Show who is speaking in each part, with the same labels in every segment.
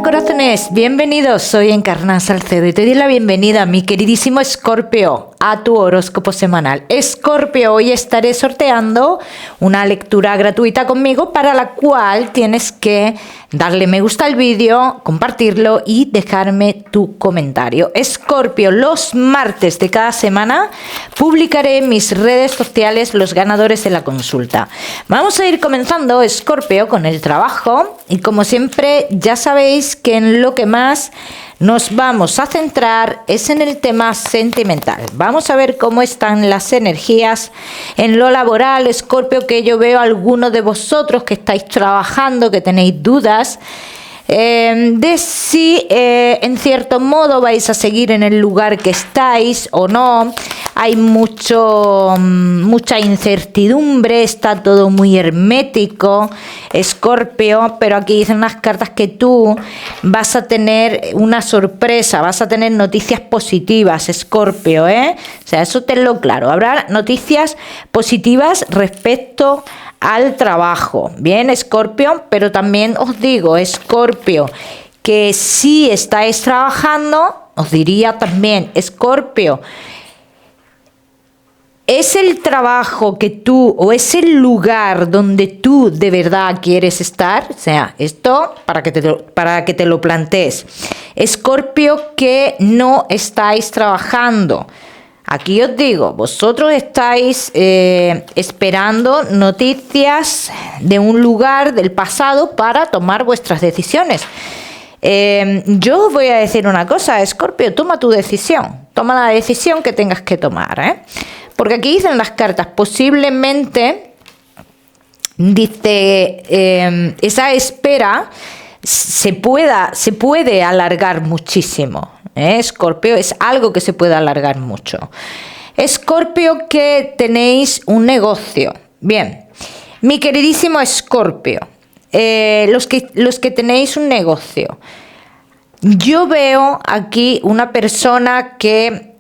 Speaker 1: corazones, bienvenidos, soy Encarna Salcedo y te doy la bienvenida, mi queridísimo Escorpio, a tu horóscopo semanal. Escorpio, hoy estaré sorteando una lectura gratuita conmigo para la cual tienes que darle me gusta al vídeo, compartirlo y dejarme tu comentario. Escorpio, los martes de cada semana publicaré en mis redes sociales los ganadores de la consulta. Vamos a ir comenzando, Escorpio, con el trabajo y como siempre ya sabéis que en lo que más nos vamos a centrar es en el tema sentimental. Vamos a ver cómo están las energías en lo laboral, Escorpio, que yo veo a algunos de vosotros que estáis trabajando, que tenéis dudas de si en cierto modo vais a seguir en el lugar que estáis o no. Hay mucha incertidumbre, está todo muy hermético, Escorpio, pero aquí dicen unas cartas que tú vas a tener una sorpresa, vas a tener noticias positivas, Escorpio, O sea, eso tenlo claro, habrá noticias positivas respecto al trabajo, bien, Escorpio, pero también os digo, Escorpio, que si estáis trabajando, os diría también, Escorpio, ¿es el trabajo que tú o es el lugar donde tú de verdad quieres estar? O sea, esto para que te lo plantees. Escorpio, que no estáis trabajando. Aquí os digo, vosotros estáis esperando noticias de un lugar del pasado para tomar vuestras decisiones. Yo os voy a decir una cosa, Escorpio, toma tu decisión. Toma la decisión que tengas que tomar, Porque aquí dicen las cartas, posiblemente, dice, esa espera se puede alargar muchísimo. Escorpio, es algo que se puede alargar mucho. Escorpio, que tenéis un negocio. Bien, mi queridísimo Escorpio, los que tenéis un negocio. Yo veo aquí una persona que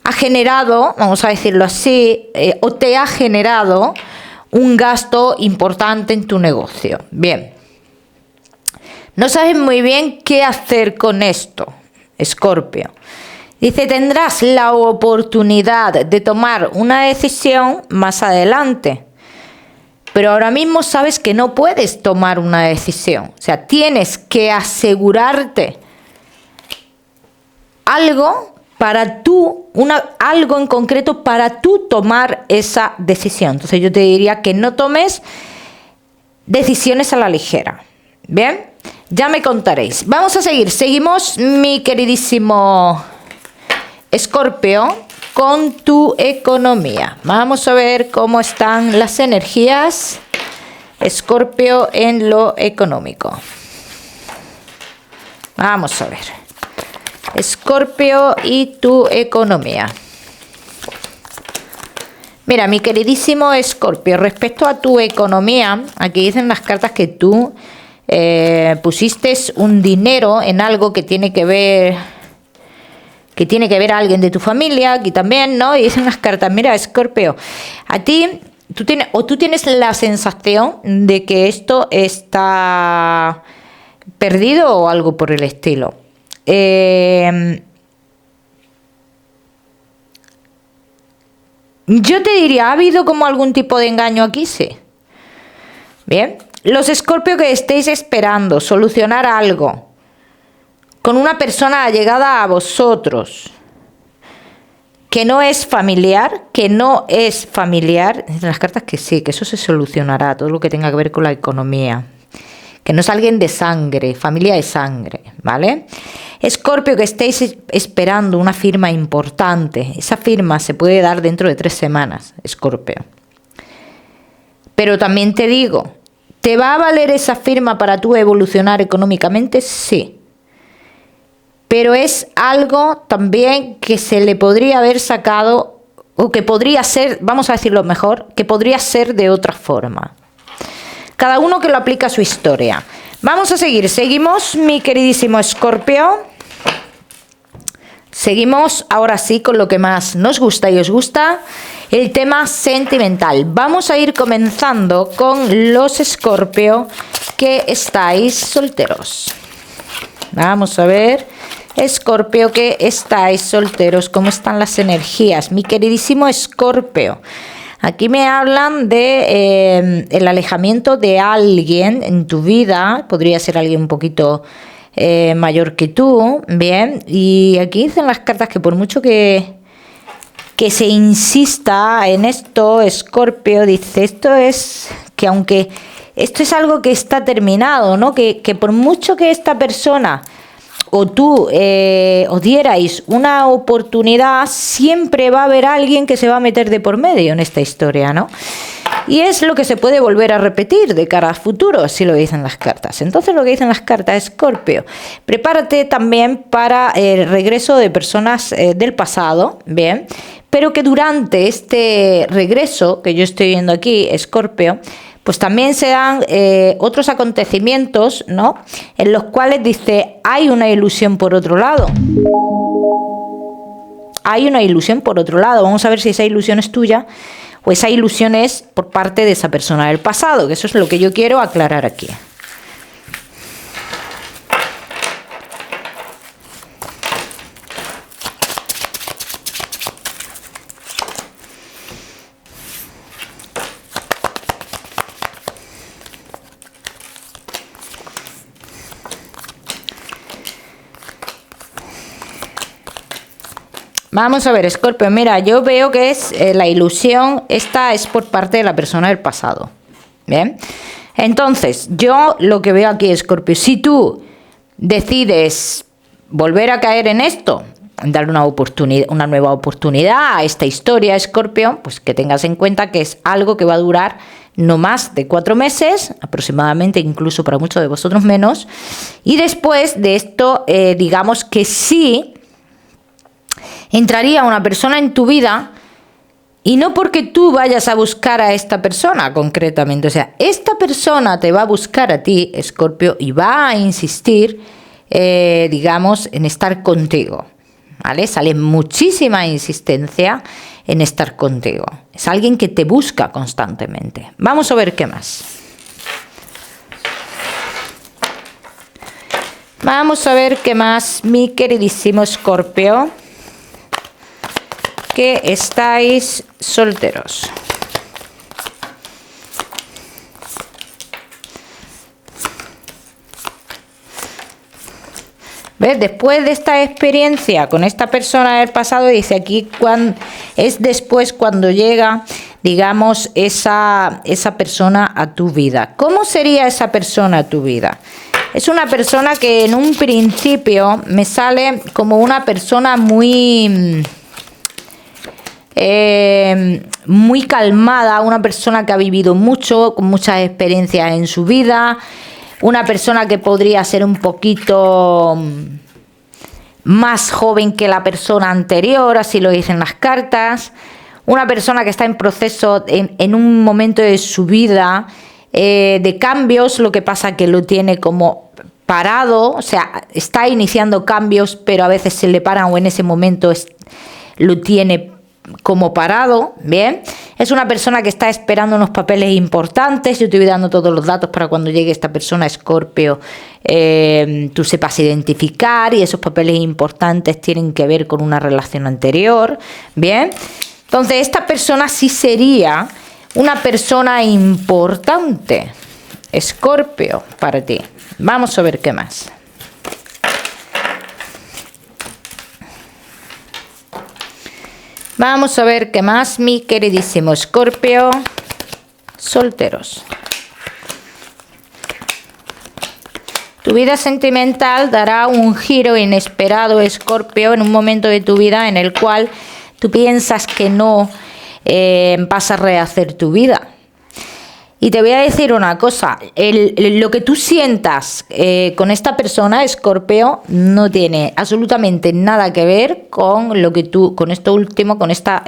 Speaker 1: ha generado, vamos a decirlo así, o te ha generado un gasto importante en tu negocio. Bien. No sabes muy bien qué hacer con esto, Escorpio. Dice, tendrás la oportunidad de tomar una decisión más adelante. Pero ahora mismo sabes que no puedes tomar una decisión. O sea, tienes que asegurarte algo para tú, algo en concreto para tú tomar esa decisión. Entonces yo te diría que no tomes decisiones a la ligera. ¿Bien? Ya me contaréis. Vamos a seguir. Seguimos, mi queridísimo Escorpio, con tu economía. Vamos a ver cómo están las energías, Escorpio, en lo económico. Vamos a ver. Escorpio y tu economía. Mira, mi queridísimo Escorpio, respecto a tu economía, aquí dicen las cartas que tú pusiste un dinero en algo que tiene que ver a alguien de tu familia, aquí también, ¿no? Y dicen unas cartas, mira, Escorpio, a ti, tú tienes la sensación de que esto está perdido o algo por el estilo. Yo te diría, ¿ha habido como algún tipo de engaño aquí? Sí. Bien. Los Escorpio que estéis esperando solucionar algo con una persona allegada a vosotros, que no es familiar, dicen las cartas que sí, que eso se solucionará, todo lo que tenga que ver con la economía, que no es alguien de sangre, familia de sangre, ¿vale? Escorpio, que estéis esperando una firma importante, esa firma se puede dar dentro de 3 semanas, Escorpio. Pero también te digo, ¿te va a valer esa firma para tú evolucionar económicamente? Sí. Pero es algo también que se le podría haber sacado, o que podría ser, vamos a decirlo mejor, que podría ser de otra forma. Cada uno que lo aplica a su historia. Vamos a seguir. Seguimos, mi queridísimo Escorpio. Seguimos ahora sí con lo que más nos gusta y os gusta, el tema sentimental. Vamos a ir comenzando con los Escorpio que estáis solteros. Vamos a ver, Escorpio, que estáis solteros. ¿Cómo están las energías? Mi queridísimo Escorpio. Aquí me hablan de el alejamiento de alguien en tu vida. Podría ser alguien un poquito mayor que tú. Bien. Y aquí dicen las cartas que por mucho que se insista en esto, Escorpio, dice, esto es que aunque esto es algo que está terminado, ¿no? Que por mucho que esta persona o tú os dierais una oportunidad, siempre va a haber alguien que se va a meter de por medio en esta historia, ¿no? Y es lo que se puede volver a repetir de cara a futuro, así lo dicen las cartas. Entonces lo que dicen las cartas, Escorpio, prepárate también para el regreso de personas del pasado, bien, pero que durante este regreso que yo estoy viendo aquí, Escorpio, pues también se dan otros acontecimientos, ¿no? En los cuales dice, hay una ilusión por otro lado. Hay una ilusión por otro lado. Vamos a ver si esa ilusión es tuya o esa ilusión es por parte de esa persona del pasado, que eso es lo que yo quiero aclarar aquí. Vamos a ver, Escorpio, mira, yo veo que es la ilusión, esta es por parte de la persona del pasado. Bien, entonces, yo lo que veo aquí, Escorpio, si tú decides volver a caer en esto, darle una nueva oportunidad a esta historia, Escorpio, pues que tengas en cuenta que es algo que va a durar no más de 4 meses, aproximadamente, incluso para muchos de vosotros menos, y después de esto, digamos que sí, entraría una persona en tu vida y no porque tú vayas a buscar a esta persona concretamente, o sea, esta persona te va a buscar a ti, Escorpio, y va a insistir, digamos, en estar contigo, ¿vale? Sale muchísima insistencia en estar contigo. Es alguien que te busca constantemente. Vamos a ver qué más. Vamos a ver qué más, mi queridísimo Escorpio, que estáis solteros. ¿Ves? Después de esta experiencia con esta persona del pasado, dice aquí, es después cuando llega, digamos, esa persona a tu vida. ¿Cómo sería esa persona a tu vida? Es una persona que en un principio me sale como una persona muy calmada, una persona que ha vivido mucho, con muchas experiencias en su vida, una persona que podría ser un poquito más joven que la persona anterior, así lo dicen las cartas, una persona que está en proceso, en un momento de su vida de cambios, lo que pasa que lo tiene como parado, o sea, está iniciando cambios, pero a veces se le paran o en ese momento lo tiene como parado, bien. Es una persona que está esperando unos papeles importantes. Yo te voy dando todos los datos para cuando llegue esta persona, Escorpio, tú sepas identificar, y esos papeles importantes tienen que ver con una relación anterior, bien. Entonces esta persona sí sería una persona importante, Escorpio, para ti. Vamos a ver qué más. Vamos a ver qué más, mi queridísimo Escorpio, solteros. Tu vida sentimental dará un giro inesperado, Escorpio, en un momento de tu vida en el cual tú piensas que no vas a rehacer tu vida. Y te voy a decir una cosa, lo que tú sientas con esta persona, Escorpio, no tiene absolutamente nada que ver con lo que tú, con esto último, con esta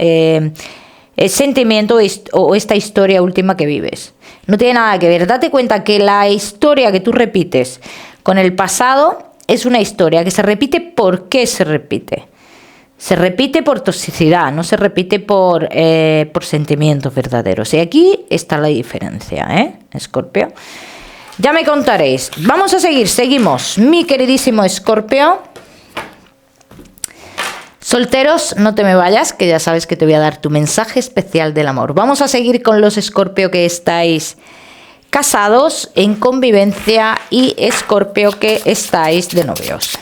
Speaker 1: sentimiento o esta historia última que vives. No tiene nada que ver. Date cuenta que la historia que tú repites con el pasado es una historia que se repite. ¿Por qué se repite? Se repite por toxicidad, no se repite por sentimientos verdaderos. Y aquí está la diferencia, Escorpio. Ya me contaréis. Vamos a seguir, seguimos. Mi queridísimo Escorpio. Solteros, no te me vayas, que ya sabes que te voy a dar tu mensaje especial del amor. Vamos a seguir con los Escorpio que estáis casados, en convivencia, y Escorpio que estáis de novios.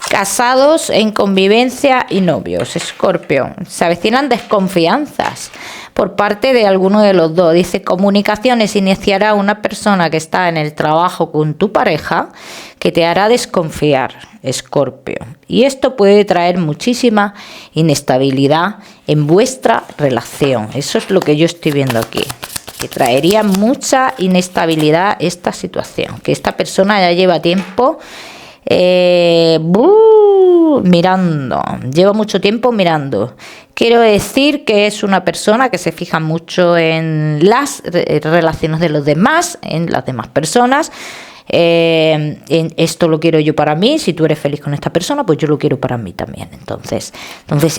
Speaker 1: Casados, en convivencia y novios. Escorpio, se avecinan desconfianzas por parte de alguno de los dos. Dice, comunicaciones iniciará una persona que está en el trabajo con tu pareja que te hará desconfiar, Escorpio. Y esto puede traer muchísima inestabilidad en vuestra relación. Eso es lo que yo estoy viendo aquí. Que traería mucha inestabilidad esta situación. Que esta persona ya lleva tiempo mirando, lleva mucho tiempo mirando. Quiero decir que es una persona que se fija mucho en las relaciones de los demás, en las demás personas. En esto lo quiero yo para mí. Si tú eres feliz con esta persona, pues yo lo quiero para mí también. Entonces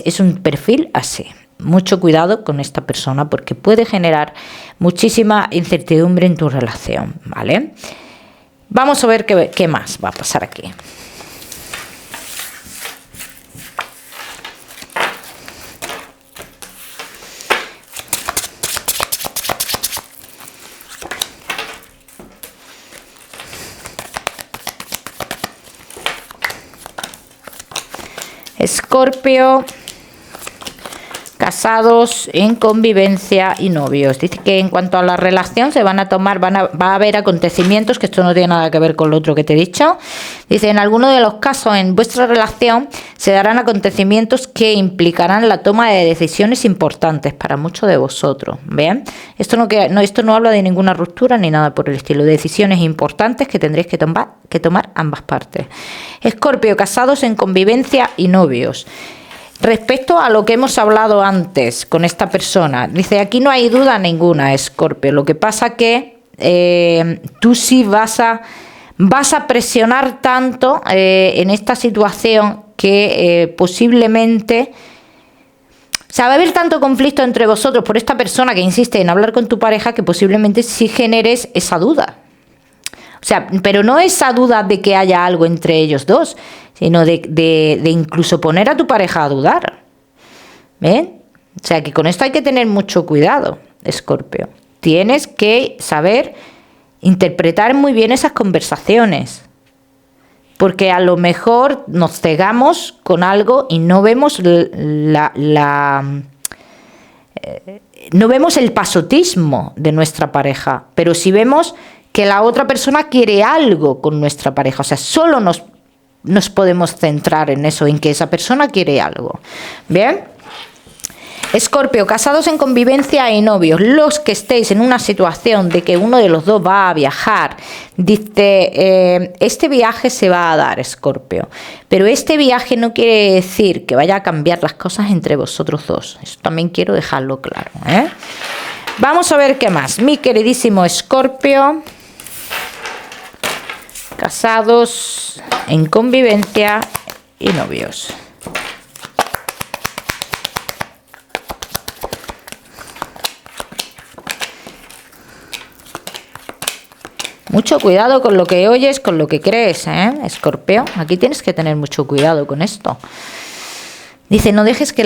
Speaker 1: es un perfil así. Mucho cuidado con esta persona porque puede generar muchísima incertidumbre en tu relación, ¿vale? Vamos a ver qué más va a pasar aquí. Escorpio, casados, en convivencia y novios. Dice que en cuanto a la relación se van a tomar, va a haber acontecimientos, que esto no tiene nada que ver con lo otro que te he dicho. Dice, en algunos de los casos en vuestra relación se darán acontecimientos que implicarán la toma de decisiones importantes para muchos de vosotros. ¿Bien? Esto no habla de ninguna ruptura ni nada por el estilo. Decisiones importantes que tendréis que tomar ambas partes. Escorpio, casados, en convivencia y novios. Respecto a lo que hemos hablado antes con esta persona, dice, aquí no hay duda ninguna, Escorpio. Lo que pasa que tú sí vas a presionar tanto en esta situación que posiblemente... O sea, va a haber tanto conflicto entre vosotros por esta persona que insiste en hablar con tu pareja que posiblemente sí generes esa duda. O sea, pero no esa duda de que haya algo entre ellos dos, sino de incluso poner a tu pareja a dudar. ¿Ven? O sea, que con esto hay que tener mucho cuidado, Escorpio. Tienes que saber interpretar muy bien esas conversaciones. Porque a lo mejor nos cegamos con algo y no vemos no vemos el pasotismo de nuestra pareja, pero sí vemos que la otra persona quiere algo con nuestra pareja. O sea, solo nos podemos centrar en eso, en que esa persona quiere algo. ¿Bien? Escorpio, casados, en convivencia y novios. Los que estéis en una situación de que uno de los dos va a viajar, dice, este viaje se va a dar, Escorpio. Pero este viaje no quiere decir que vaya a cambiar las cosas entre vosotros dos. Eso también quiero dejarlo claro, ¿eh? Vamos a ver qué más. Mi queridísimo Escorpio, casados, en convivencia y novios. Mucho cuidado con lo que oyes, con lo que crees, ¿eh, Escorpio? Aquí tienes que tener mucho cuidado con esto. Dice, no dejes que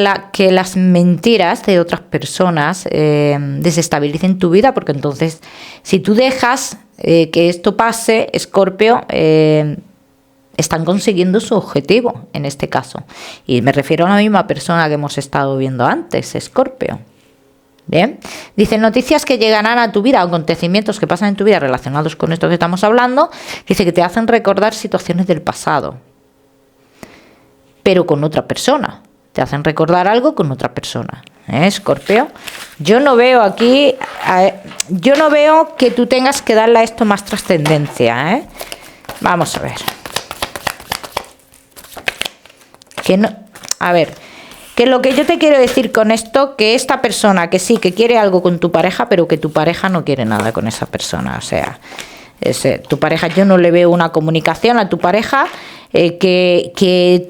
Speaker 1: las mentiras de otras personas desestabilicen tu vida, porque entonces, si tú dejas que esto pase, Escorpio, están consiguiendo su objetivo, en este caso. Y me refiero a la misma persona que hemos estado viendo antes, Escorpio. Bien, dice, noticias que llegarán a tu vida, acontecimientos que pasan en tu vida relacionados con esto que estamos hablando, dice que te hacen recordar situaciones del pasado, pero con otra persona, te hacen recordar algo con otra persona, Escorpio. Yo no veo aquí, yo no veo que tú tengas que darle a esto más trascendencia, ¿eh? Vamos a ver. Que no, a ver. Que lo que yo te quiero decir con esto, que esta persona que sí, que quiere algo con tu pareja, pero que tu pareja no quiere nada con esa persona. O sea, tu pareja, yo no le veo una comunicación a tu pareja que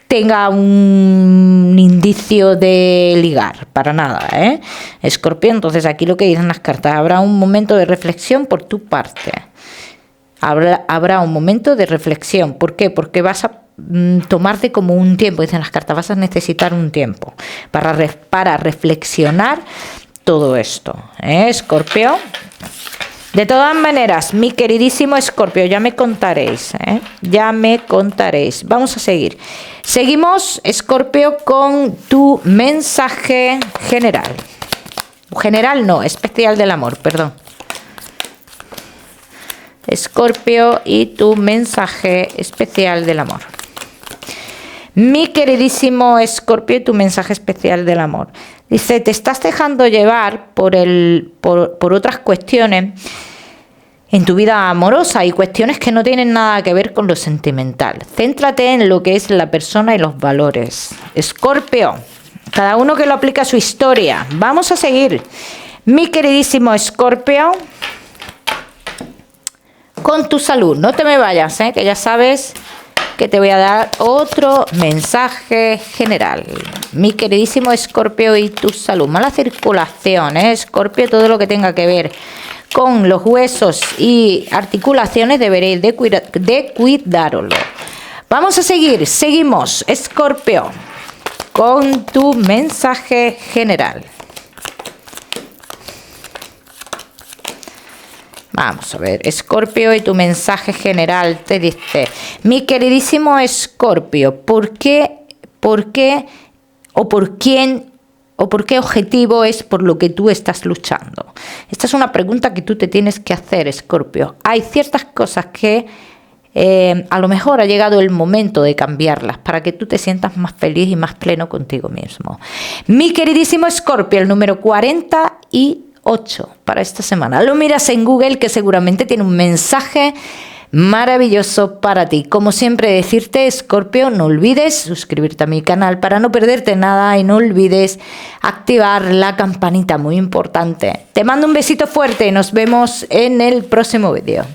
Speaker 1: tenga un indicio de ligar, para nada, ¿eh? Escorpio, entonces aquí lo que dicen las cartas, habrá un momento de reflexión por tu parte. Habrá un momento de reflexión. ¿Por qué? Porque vas a tomarte como un tiempo, dicen las cartas, vas a necesitar un tiempo para reflexionar todo esto, ¿eh, Escorpio? De todas maneras, mi queridísimo Escorpio, ya me contaréis, ¿eh? Ya me contaréis. Vamos a seguir. Seguimos, Escorpio, con tu mensaje general. General no, especial del amor, perdón. Escorpio y tu mensaje especial del amor. Mi queridísimo Escorpio, tu mensaje especial del amor. Dice, te estás dejando llevar por otras cuestiones en tu vida amorosa y cuestiones que no tienen nada que ver con lo sentimental. Céntrate en lo que es la persona y los valores. Escorpio, cada uno que lo aplica a su historia. Vamos a seguir. Mi queridísimo Escorpio, con tu salud. No te me vayas, que ya sabes que te voy a dar otro mensaje general. Mi queridísimo Escorpio y tu salud. Mala circulación, Escorpio, todo lo que tenga que ver con los huesos y articulaciones deberéis de cuidarlo. Vamos a seguir, seguimos, Escorpio, con tu mensaje general. Vamos a ver, Escorpio, y tu mensaje general te dice, mi queridísimo Escorpio, ¿por qué o por quién o por qué objetivo es por lo que tú estás luchando? Esta es una pregunta que tú te tienes que hacer, Escorpio. Hay ciertas cosas que a lo mejor ha llegado el momento de cambiarlas para que tú te sientas más feliz y más pleno contigo mismo. Mi queridísimo Escorpio, el número 48 para esta semana. Lo miras en Google, que seguramente tiene un mensaje maravilloso para ti. Como siempre decirte, Escorpio, no olvides suscribirte a mi canal para no perderte nada y no olvides activar la campanita, muy importante. Te mando un besito fuerte y nos vemos en el próximo vídeo.